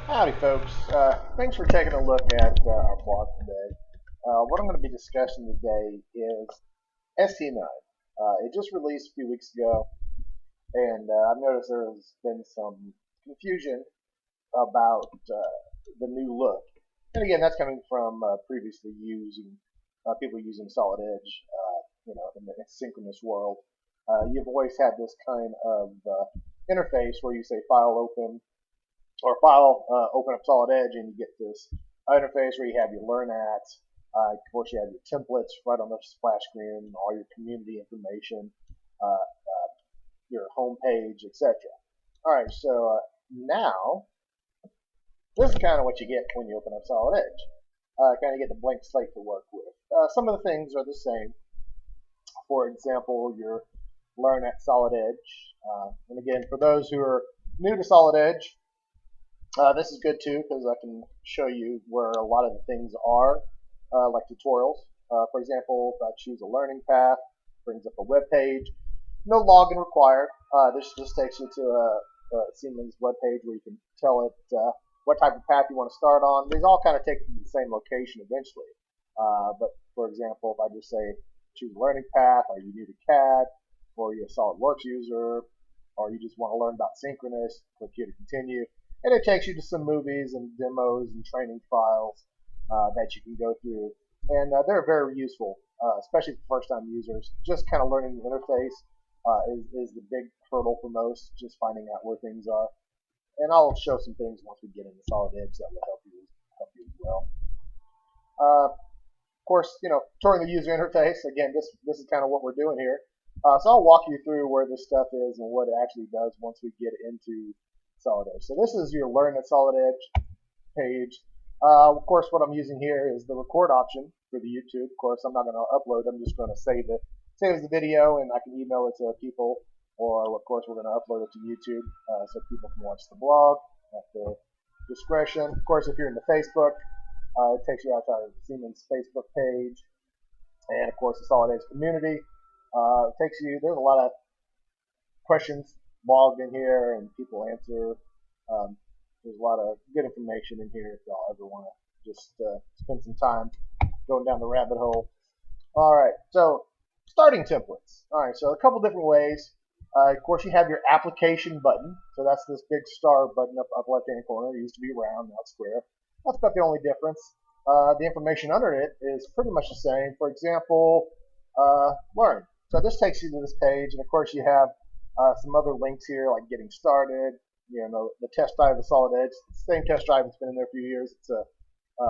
Howdy, folks. Thanks for taking a look at our blog today. What I'm going to be discussing today is ST9. It just released a few weeks ago, and I've noticed there's been some confusion about the new look. And again, that's coming from previously using people using Solid Edge, in the synchronous world. You've always had this kind of interface where you say file open or file, open up Solid Edge, and you get this interface where you have your Learn at. Of course, you have your templates right on the splash screen, all your community information, your home page, etc. All right, so now this is kind of what you get when you open up Solid Edge. Kind of get the blank slate to work with. Some of the things are the same. For example, your Learn at Solid Edge. And again, for those who are new to Solid Edge, this is good too because I can show you where a lot of the things are, like tutorials. For example, if I choose a learning path, it brings up a web page. No login required. This just takes you to a Siemens web page where you can tell it what type of path you want to start on. These all kind of take you to the same location eventually. But for example, if I just say choose a learning path, are you new to CAD, or are you a SolidWorks user, or you just want to learn about synchronous, click here to continue. And it takes you to some movies and demos and training files that you can go through. And they're very useful, especially for first-time users. Just kind of learning the interface is the big hurdle for most, just finding out where things are. And I'll show some things once we get into Solid Edge that will help you as well. Of course, touring the user interface. Again, this is kind of what we're doing here. So I'll walk you through where this stuff is and what it actually does once we get into Solid Edge. So this is your Learn at Solid Edge page. Of course, what I'm using here is the record option for the YouTube. Of course, I'm not going to upload. I'm just going to save it. Save the video, and I can email it to people. Or, of course, we're going to upload it to YouTube so people can watch the blog at their discretion. Of course, if you're into Facebook, it takes you out to our Siemens Facebook page. And, of course, the Solid Edge community. There's a lot of questions logged in here, and people answer. There's a lot of good information in here if y'all ever want to just spend some time going down the rabbit hole. All right, so starting templates. All right, so a couple different ways. Of course, you have your application button. So that's this big star button up left-hand corner. It used to be round, now it's square. That's about the only difference. The information under it is pretty much the same. For example, Learn. So this takes you to this page, and of course you have some other links here, like getting started, the test drive of Solid Edge. It's the same test drive that's been in there for a few years. It's a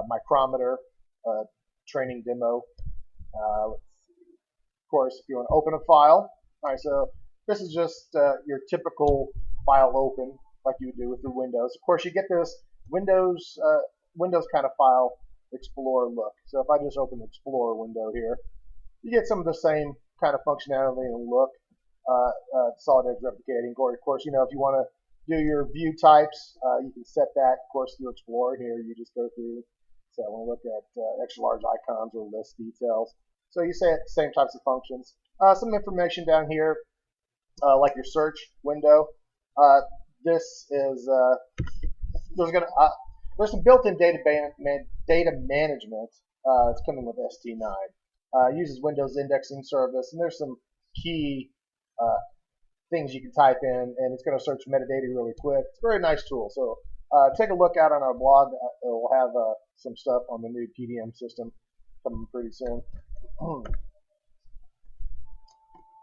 micrometer training demo. Let's see. Of course, if you want to open a file, all right, so this is just your typical file open like you would do with your Windows. Of course, you get this Windows kind of file Explorer look. So if I just open the Explorer window here, you get some of the same kind of functionality and look. Solid Edge replicating. Of course, if you want to do your view types, you can set that. Of course, through Explorer here, you just go through. So I want to look at extra large icons or list details. So you say same types of functions. Some information down here, like your search window. This is there's some built-in data management. It's coming with ST9. Uses Windows indexing service, and there's some key things you can type in, and it's going to search metadata really quick. It's a very nice tool. So take a look out on our blog. We'll have some stuff on the new PDM system coming pretty soon.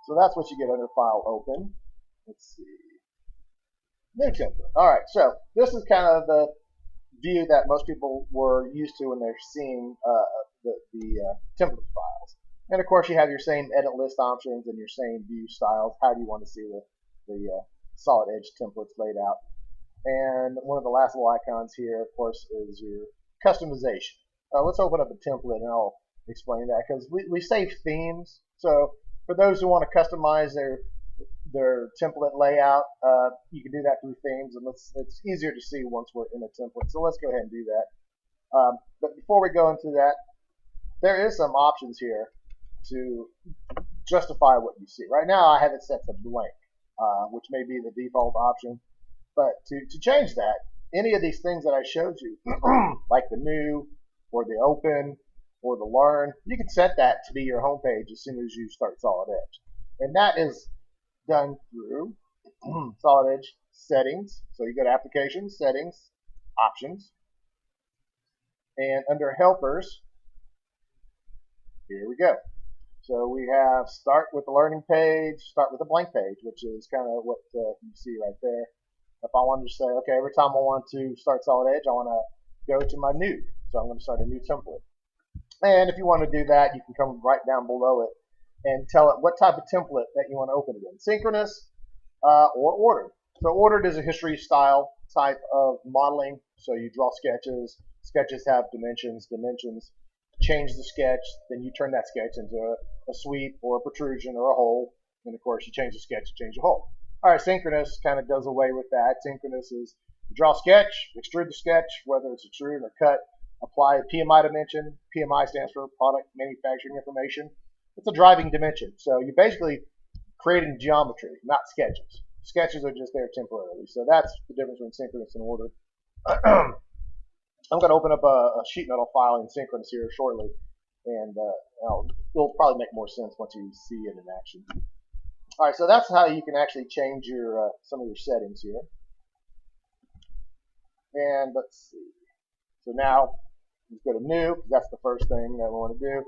So that's what you get under File Open. Let's see. New template. All right, so this is kind of the view that most people were used to when they're seeing the template files. And of course, you have your same edit list options and your same view styles. How do you want to see the Solid Edge templates laid out? And one of the last little icons here, of course, is your customization. Let's open up a template and I'll explain that, because we save themes. So for those who want to customize their template layout, you can do that through themes, and it's easier to see once we're in a template. So let's go ahead and do that. But before we go into that, there is some options here to justify what you see. Right now I have it set to blank, which may be the default option. But to change that, any of these things that I showed you, like the new or the open or the learn, you can set that to be your home page as soon as you start Solid Edge. And that is done through Solid Edge settings. So you go to applications, settings, options, and under helpers, here we go. So we have start with the learning page, start with a blank page, which is kind of what you see right there. If I wanted to say, okay, every time I want to start Solid Edge, I want to go to my new. So I'm going to start a new template. And if you want to do that, you can come right down below it and tell it what type of template that you want to open it in. Synchronous or ordered. So ordered is a history style type of modeling. So you draw sketches. Sketches have dimensions. Dimensions change the sketch. Then you turn that sketch into a sweep or a protrusion or a hole. And of course, you change the sketch, you change the hole. All right, synchronous kind of does away with that. Synchronous is you draw a sketch, extrude the sketch, whether it's extrude or cut, apply a PMI dimension. PMI stands for product manufacturing information. It's a driving dimension. So you're basically creating geometry, not sketches. Sketches are just there temporarily. So that's the difference between synchronous and ordered. I'm going to open up a sheet metal file in synchronous here shortly, and it'll probably make more sense once you see it in action. All right, so that's how you can actually change your some of your settings here. And let's see. So now let's go to new. That's the first thing that we want to do.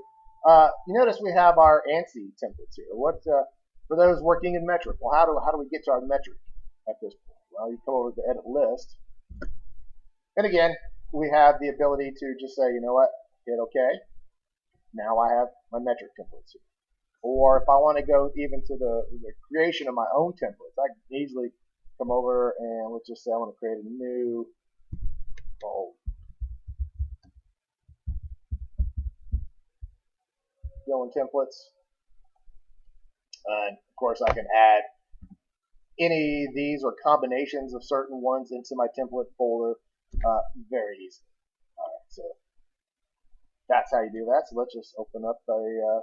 You notice we have our ANSI templates here. What for those working in metric? Well, how do we get to our metric at this point? Well, you come over to the edit list, and again, we have the ability to just say, you know what, hit OK. Now I have my metric templates here. Or if I want to go even to the creation of my own templates, I can easily come over and let's just say I want to create a new Dylan templates. And of course, I can add any of these or combinations of certain ones into my template folder very easily. All right, so that's how you do that. So let's just open up a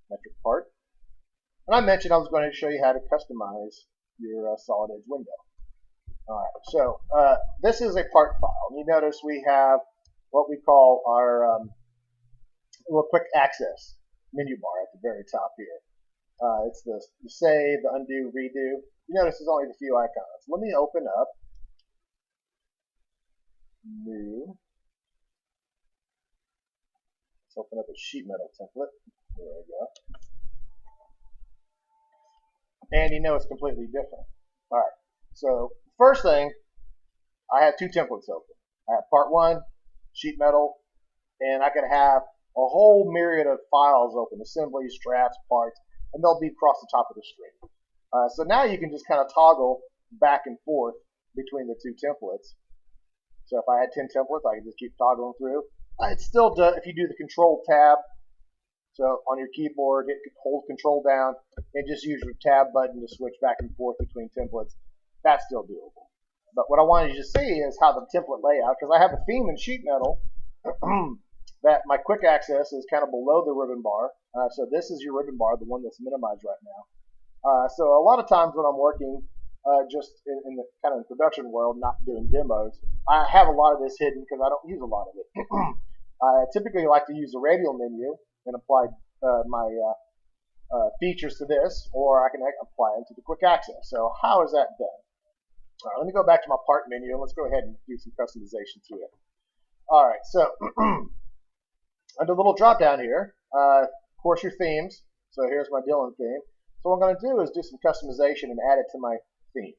metric part. And I mentioned I was going to show you how to customize your Solid Edge window. All right, so this is a part file. And you notice we have what we call our little quick access menu bar at the very top here. It's the save, the undo, redo. You notice there's only a few icons. Let me open up new. Let's open up a sheet metal template. There we go. And you know it's completely different. All right. So first thing, I have two templates open. I have part one, sheet metal, and I could have a whole myriad of files open, assemblies, drafts, parts, and they'll be across the top of the screen. So now you can just kind of toggle back and forth between the two templates. So if I had 10 templates, I could just keep toggling through. It still does, if you do the control tab, so on your keyboard, hold control down and just use your tab button to switch back and forth between templates. That's still doable. But what I wanted you to see is how the template layout, because I have a theme in sheet metal that my quick access is kind of below the ribbon bar. So this is your ribbon bar, the one that's minimized right now. So a lot of times when I'm working just in the kind of production world, not doing demos, I have a lot of this hidden because I don't use a lot of it. I typically like to use the radial menu and apply my features to this, or I can apply them to the quick access. So how is that done? All right, let me go back to my part menu and let's go ahead and do some customization to it. All right, so under the little drop down here, of course your themes. So here's my Dylan theme. So what I'm going to do is do some customization and add it to my theme.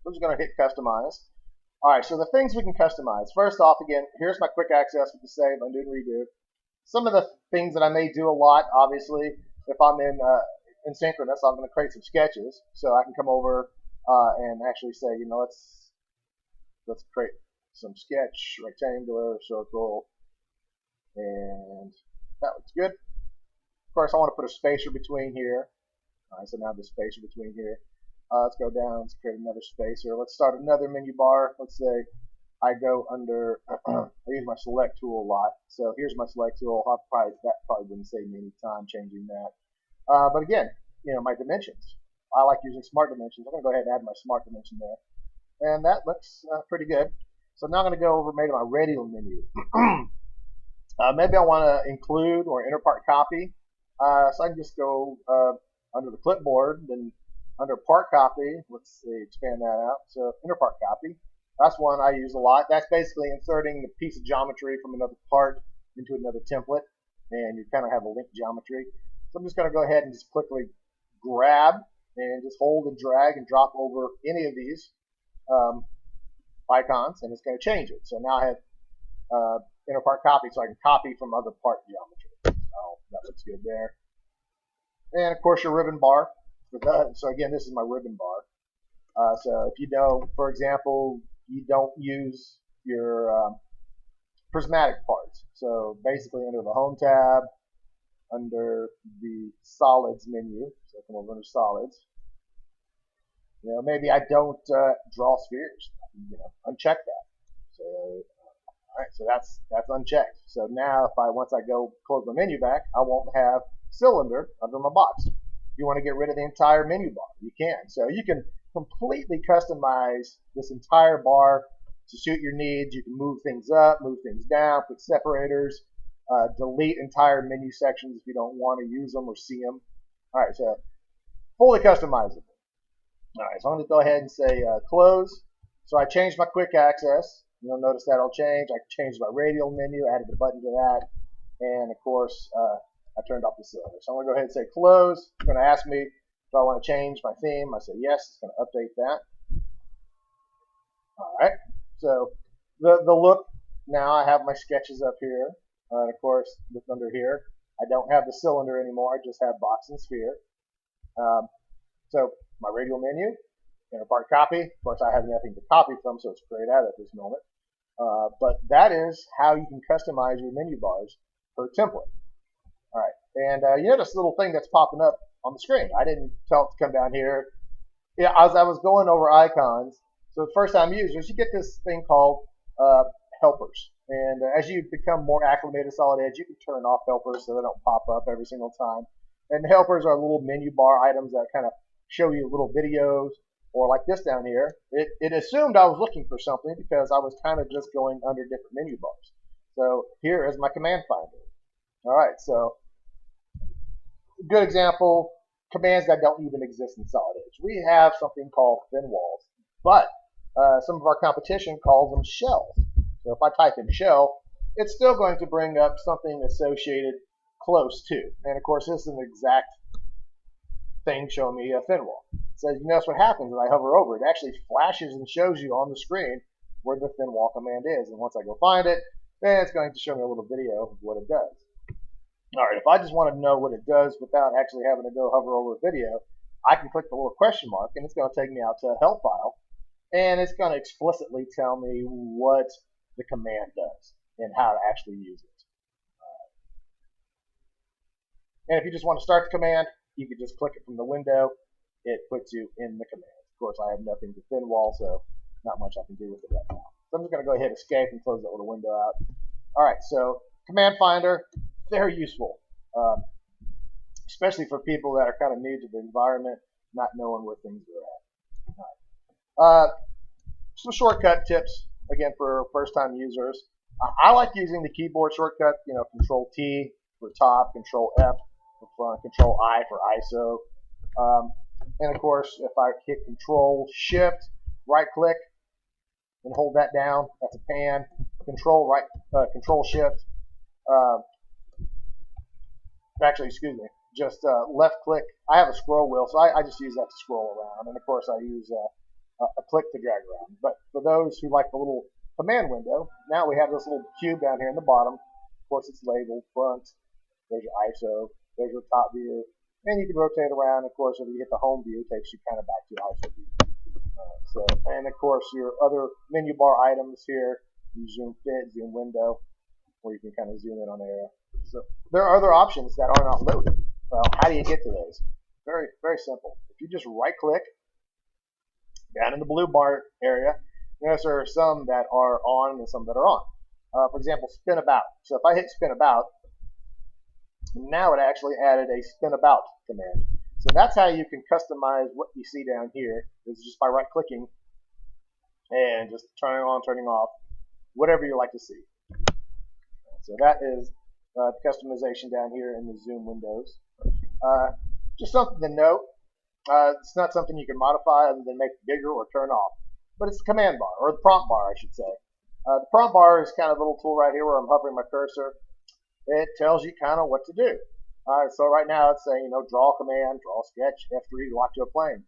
I'm just going to hit customize. All right, so the things we can customize. First off, again, here's my quick access with the save, undo, and redo. Some of the things that I may do a lot, obviously, if I'm in synchronous, I'm going to create some sketches. So I can come over and actually say, you know, let's create some sketch, rectangular, circle, and that looks good. Of course, I want to put a spacer between here. All right, so now the spacer between here. Let's go down, let's create another spacer. Let's start another menu bar. Let's say I go under, I use my select tool a lot. So here's my select tool. That probably wouldn't save me any time changing that. But again, you know, my dimensions. I like using smart dimensions. I'm going to go ahead and add my smart dimension there. and that looks pretty good. So now I'm going to go over maybe my radial menu. Maybe I want to include or interpart copy. So I can just go under the clipboard, then under part copy, let's see, expand that out. So interpart copy, that's one I use a lot. That's basically inserting a piece of geometry from another part into another template, and you kind of have a linked geometry. So I'm just going to go ahead and just quickly grab and just hold and drag and drop over any of these icons, and it's going to change it. So now I have interpart copy, so I can copy from other part geometry. So that looks good there. And of course your ribbon bar. So again, this is my ribbon bar. So if you know, for example, you don't use your prismatic parts. So basically under the Home tab, under the Solids menu, so come over under Solids, maybe I don't draw spheres. Uncheck that. So all right, so that's unchecked. So now once I go close my menu back, I won't have cylinder under my box. If you want to get rid of the entire menu bar, you can. So you can completely customize this entire bar to suit your needs. You can move things up, move things down, put separators, delete entire menu sections if you don't want to use them or see them. All right, so fully customizable. All right, so I'm going to go ahead and say close. So I changed my quick access. You'll notice that'll change. I changed my radial menu, added the button to that, and of course I turned off the cylinder. So I'm going to go ahead and say close. It's going to ask me if I want to change my theme. I say yes. It's going to update that. All right. So the look, now I have my sketches up here. And of course, look under here. I don't have the cylinder anymore. I just have box and sphere. So my radial menu, interpart copy. Of course, I have nothing to copy from, so it's grayed out at this moment. But that is how you can customize your menu bars per template. All right, and you notice this little thing that's popping up on the screen. I didn't tell it to come down here. Yeah, as I was going over icons, so first-time users, you get this thing called helpers. And as you become more acclimated to Solid Edge, you can turn off helpers so they don't pop up every single time. And the helpers are little menu bar items that kind of show you little videos, or like this down here. It assumed I was looking for something because I was kind of just going under different menu bars. So here is my command finder. All right, so good example, commands that don't even exist in Solid Edge. We have something called thin walls, but some of our competition calls them shells. So if I type in shell, it's still going to bring up something associated close to. And of course, this is an exact thing showing me a thin wall. So you notice what happens when I hover over it. It actually flashes and shows you on the screen where the thin wall command is. And once I go find it, then it's going to show me a little video of what it does. All right, if I just want to know what it does without actually having to go hover over a video, I can click the little question mark, and it's going to take me out to a help file, and it's going to explicitly tell me what the command does and how to actually use it. And if you just want to start the command, you can just click it from the window. It puts you in the command. Of course, I have nothing to thin wall, so not much I can do with it right now. So I'm just going to go ahead and escape and close that little window out. All right, so command finder, very useful, especially for people that are kind of new to the environment, not knowing where things are at. All right. Some shortcut tips, again, for first-time users. I like using the keyboard shortcut, Control T for top, Control F for front, Control I for ISO. And of course, if I hit Control Shift, right click, and hold that down, that's a pan. Control Shift. Just left click. I have a scroll wheel, so I just use that to scroll around. And of course, I use a click to drag around. But for those who like the little command window, now we have this little cube down here in the bottom. Of course, it's labeled front. There's your ISO. There's your top view. And you can rotate around. Of course, if you hit the home view, it takes you kind of back to your ISO view. And of course, your other menu bar items here, you zoom fit, zoom window, where you can kind of zoom in on area. So there are other options that are not loaded. Well, how do you get to those? Very, very simple. If you just right click down in the blue bar area, notice there are some that are on and some that are on. For example, spin about. So if I hit spin about, now it actually added a spin about command. So that's how you can customize what you see down here, is just by right clicking and just turning on, turning off, whatever you like to see. So that is the customization down here in the zoom windows. Just something to note. It's not something you can modify other than make it bigger or turn off. But it's the command bar, or the prompt bar, I should say. The prompt bar is kind of a little tool right here where I'm hovering my cursor. It tells you kind of what to do. So right now it's saying, draw a command, draw a sketch, F3 to lock to a plane.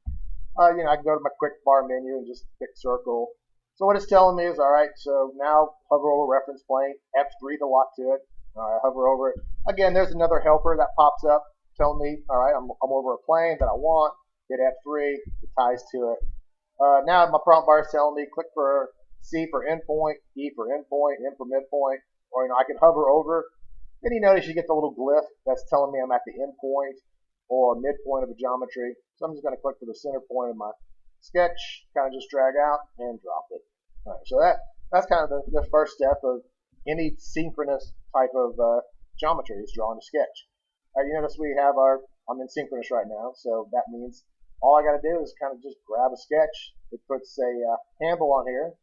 I can go to my quick bar menu and just pick circle. So what it's telling me is, all right, so now hover over reference plane, F3 to lock to it. All right, hover over it. Again, there's another helper that pops up telling me, all right, I'm over a plane that I want. Hit F3, it ties to it. Now my prompt bar is telling me click for C for endpoint, E for endpoint, M for midpoint, or I can hover over. Then you notice you get the little glyph that's telling me I'm at the endpoint or midpoint of a geometry. So I'm just going to click for the center point of my sketch, kind of just drag out and drop it. All right, so that's kind of the first step of any synchronous type of geometry is drawing a sketch. All right, you notice we have I'm in synchronous right now, so that means all I got to do is kind of just grab a sketch. It puts a handle on here.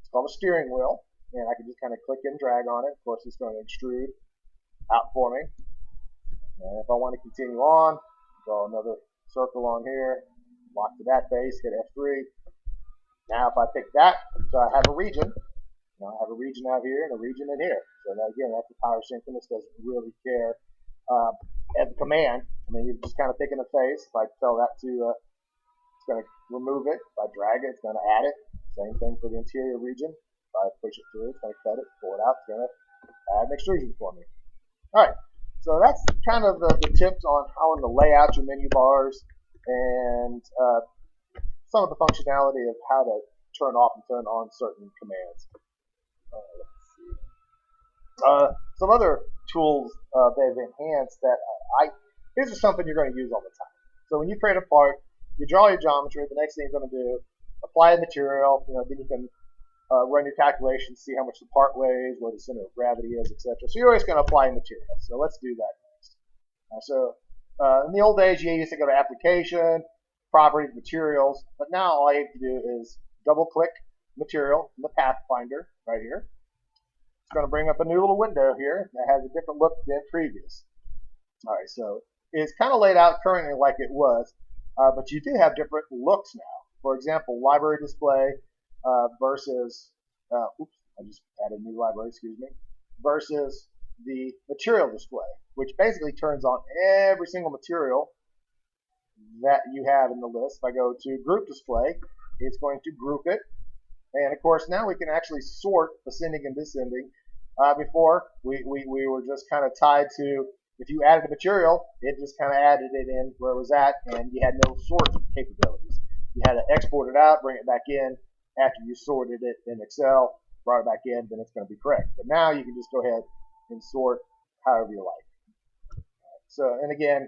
It's called a steering wheel, and I can just kind of click and drag on it. Of course, it's going to extrude out for me. And if I want to continue on, draw another circle on here, lock to that base, hit F3. Now if I pick that, so I have a region. I have a region out here and a region in here. So now again, that's the power synchronous, doesn't really care at the command. You're just kind of picking a face. If I tell that to, it's going to remove it. If I drag it, it's going to add it. Same thing for the interior region. If I push it through, it's going to cut it, pull it out, it's going to add an extrusion for me. All right, so that's kind of the tips on how to lay out your menu bars and some of the functionality of how to turn off and turn on certain commands. Let's see. Some other tools they've enhanced that these are something you're going to use all the time. So when you create a part, you draw your geometry. The next thing you're going to do, apply a material. Then you can run your calculations, see how much the part weighs, where the center of gravity is, etc. So you're always going to apply material. So let's do that next. In the old days, you used to go to application, properties, materials, but now all you have to do is double click material in the Pathfinder right here. It's going to bring up a new little window here that has a different look than previous. All right, so it's kind of laid out currently like it was, but you do have different looks now. For example, library display versus, oops, I just added a new library, excuse me, versus the material display, which basically turns on every single material that you have in the list. If I go to group display, it's going to group it. And of course, now we can actually sort ascending and descending. Before, we were just kind of tied to, if you added a material, it just kind of added it in where it was at, and you had no sort capabilities. You had to export it out, bring it back in. After you sorted it in Excel, brought it back in, then it's going to be correct. But now you can just go ahead and sort however you like. So, and again,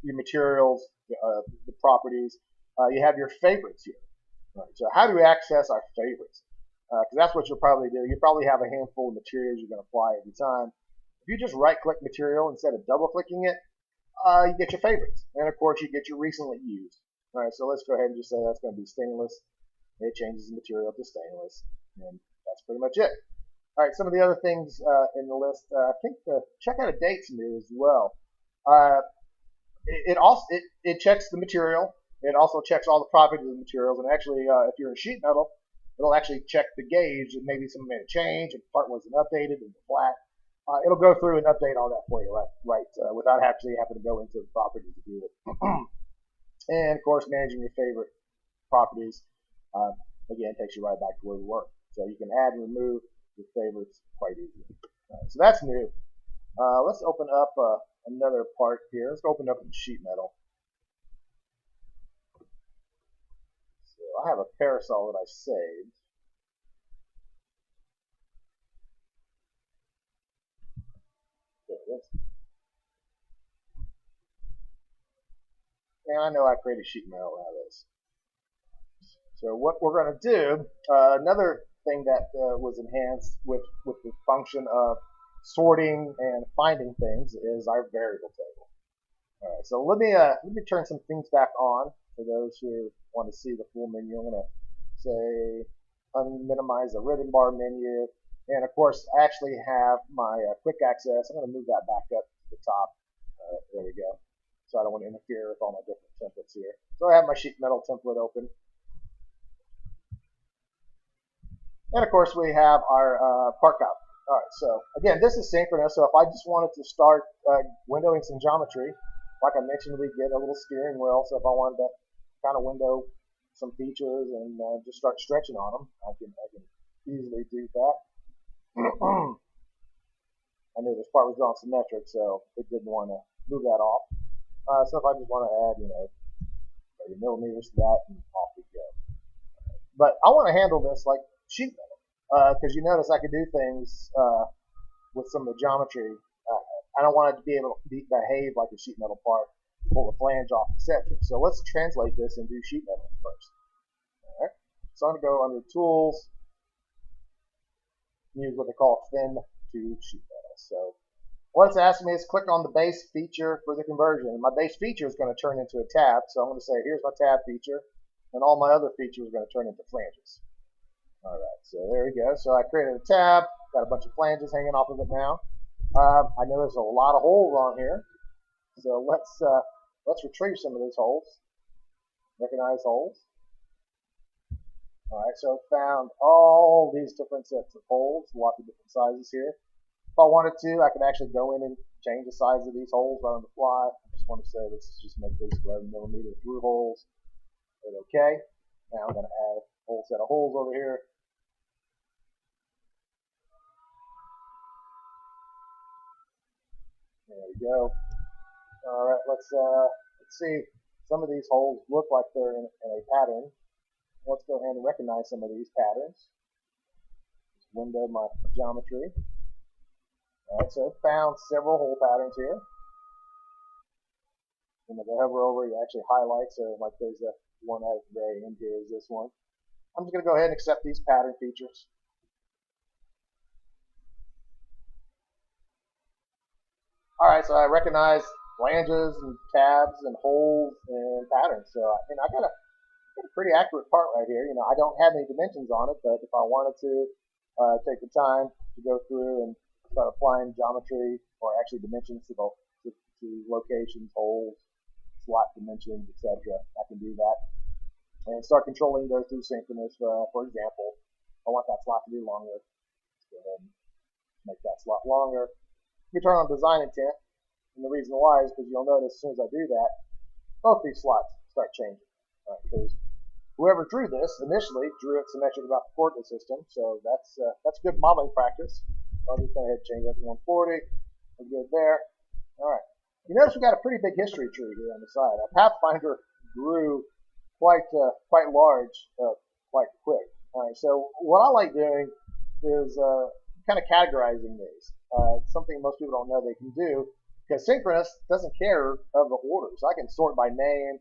your materials, the properties, you have your favorites here. Right, so how do we access our favorites? Because that's what you'll probably do. You probably have a handful of materials you're going to apply every time. If you just right-click material instead of double-clicking it, you get your favorites. And of course, you get your recently used. All right, so let's go ahead and just say that's going to be stainless. It changes the material to stainless, and that's pretty much it. All right, some of the other things in the list, I think check out a date's new as well. It checks the material. It also checks all the properties of the materials, and actually, if you're in sheet metal, it'll actually check the gauge, and maybe someone made a change, and the part wasn't updated, and the flat. It'll go through and update all that for you, without actually having to go into the properties to do it. And of course, managing your favorite properties, again, takes you right back to where we were. So you can add and remove your favorites quite easily. So that's new. Let's open up another part here. Let's open up in sheet metal. So I have a parasol that I saved. There it is. And I know I created sheet metal out of this. So what we're going to do, another thing that was enhanced with the function of sorting and finding things is our variable table. All right, so let me turn some things back on for those who want to see the full menu. I'm going to say unminimize the ribbon bar menu. And of course, I actually have my quick access. I'm going to move that back up to the top. There we go. So I don't want to interfere with all my different templates here. So I have my sheet metal template open. And of course, we have our part count. All right, so again, this is synchronous. So if I just wanted to start windowing some geometry, like I mentioned, we get a little steering wheel. So if I wanted to kind of window some features and just start stretching on them, I can easily do that. I knew this part was drawn symmetric, so it didn't want to move that off. So if I just want to add, 30 millimeters to that, and off we go. But I want to handle this like sheet metal, because you notice I could do things with some of the geometry. I don't want it to be able to behave like a sheet metal part, pull the flange off, etc. So let's translate this and do sheet metal first. All right. So I'm going to go under Tools, use what they call thin to sheet metal. So what it's asking me is click on the base feature for the conversion. And my base feature is going to turn into a tab. So I'm going to say, here's my tab feature, and all my other features are going to turn into flanges. All right, so there we go. So I created a tab, got a bunch of flanges hanging off of it now. I know there's a lot of holes on here, so let's retrieve some of those holes. Recognize holes. All right, so I found all these different sets of holes, lots of different sizes here. If I wanted to, I could actually go in and change the size of these holes right on the fly. I just want to say, let's just make this 11 millimeter through holes. Hit OK. Now I'm going to add a whole set of holes over here. There we go. All right, let's see. Some of these holes look like they're in a pattern. Let's go ahead and recognize some of these patterns. Just window my geometry. All right, so I found several hole patterns here. And if I hover over, you actually highlight. So like there's a one at the very end here is this one. I'm just going to go ahead and accept these pattern features. All right, so I recognize flanges and tabs and holes and patterns. So I got a pretty accurate part right here. I don't have any dimensions on it, but if I wanted to take the time to go through and start applying geometry or actually dimensions to locations, holes, slot dimensions, etc., I can do that and start controlling those through synchronous. For example, I want that slot to be longer. Let's go ahead and make that slot longer. We turn on design intent, and the reason why is because you'll notice as soon as I do that, both these slots start changing. Right? Because whoever drew this initially drew it symmetric about the coordinate system, so that's good modeling practice. I'll just go ahead and change that to 140. We're good there. All right. You notice we got a pretty big history tree here on the side. Our Pathfinder grew quite large, quite quick. All right. So what I like doing is kind of categorizing these. Something most people don't know they can do, because synchronous doesn't care of the orders. I can sort by name.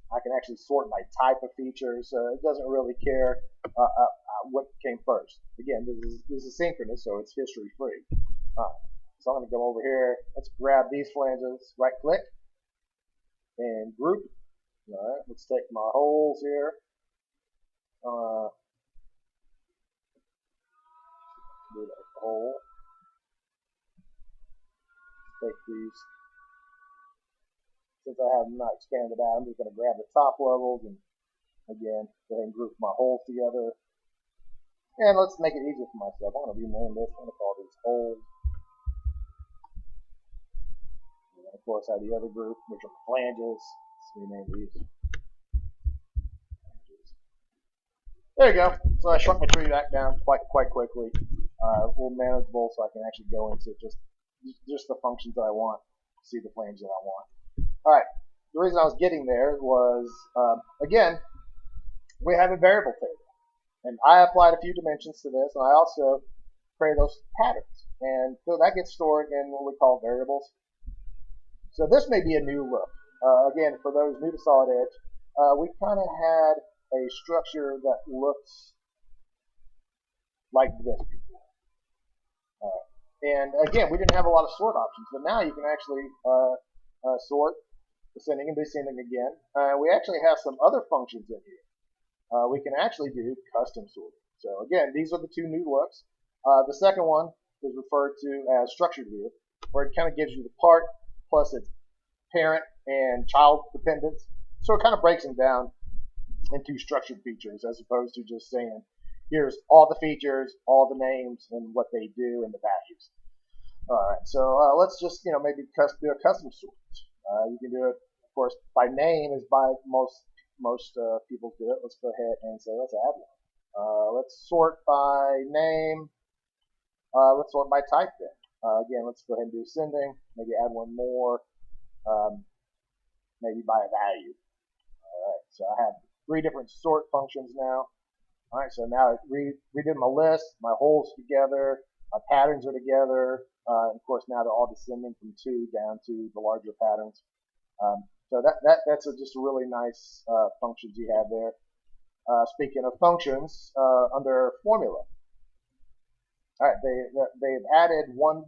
I can actually sort by type of feature, so it doesn't really care what came first. Again, this is synchronous, so it's history free. So I'm going to go over here. Let's grab these flanges, right click, and group. All right, let's take my holes here. Do that hole. Take these. Since I have not expanded out, I'm just going to grab the top levels and again go ahead and group my holes together. And let's make it easier for myself. I'm going to rename this. I'm going to call these holes. And then of course I have the other group, which are flanges. Let's rename these. There you go. So I shrunk my tree back down quite quickly. A little manageable, so I can actually go into just the functions that I want, see the flange that I want. All right, the reason I was getting there was, again, we have a variable table. And I applied a few dimensions to this, and I also created those patterns. And so that gets stored in what we call variables. So this may be a new look. Again, for those new to Solid Edge, we kind of had a structure that looks like this before. And again, we didn't have a lot of sort options, but now you can actually sort ascending and descending again. We actually have some other functions in here. we can actually do custom sorting. So again, these are the two new looks. The second one is referred to as structured view, where it kind of gives you the part plus its parent and child dependence. So it kind of breaks them down into structured features as opposed to just saying, here's all the features, all the names, and what they do and the values. All right, so let's just maybe do a custom sort. You can do it, of course, by name is by most people do it. Let's go ahead and say let's add one. Let's sort by name. Let's sort by type then. Again, let's go ahead and do ascending. Maybe add one more. Maybe by a value. All right, so I have 3 different sort functions now. All right, so now I redid my list, my holes together, my patterns are together. Of course, now they're all descending from 2 down to the larger patterns. So that's just a really nice functions you have there. Speaking of functions, under formula, all right, they've added one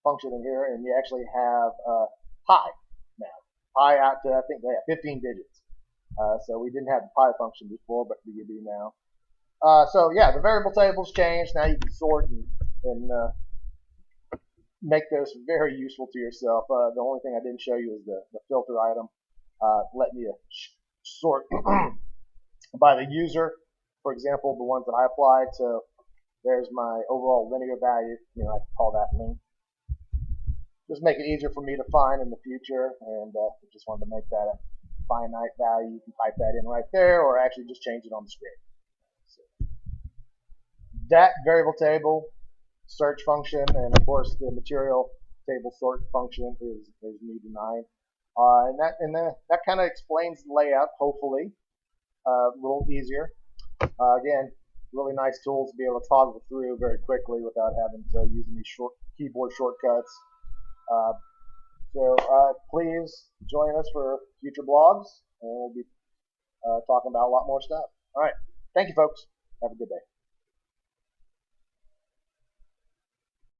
function in here, and you actually have pi now. Pi out to, I think they have 15 digits. So we didn't have the pi function before, but you do now. So yeah, the variable tables changed. Now you can sort and make those very useful to yourself. The only thing I didn't show you is the filter item, letting you sort by the user. For example, the ones that I applied. So there's my overall linear value. I can call that length. Just make it easier for me to find in the future, and just wanted to make that a finite value. You can type that in right there, or actually just change it on the screen. So that variable table search function, and of course the material table sort function is new to 9. And that kind of explains the layout, hopefully, a little easier. Again, really nice tools to be able to toggle through very quickly without having to use any keyboard shortcuts. So please join us for future blogs, and we'll be talking about a lot more stuff. All right. Thank you, folks. Have a good day.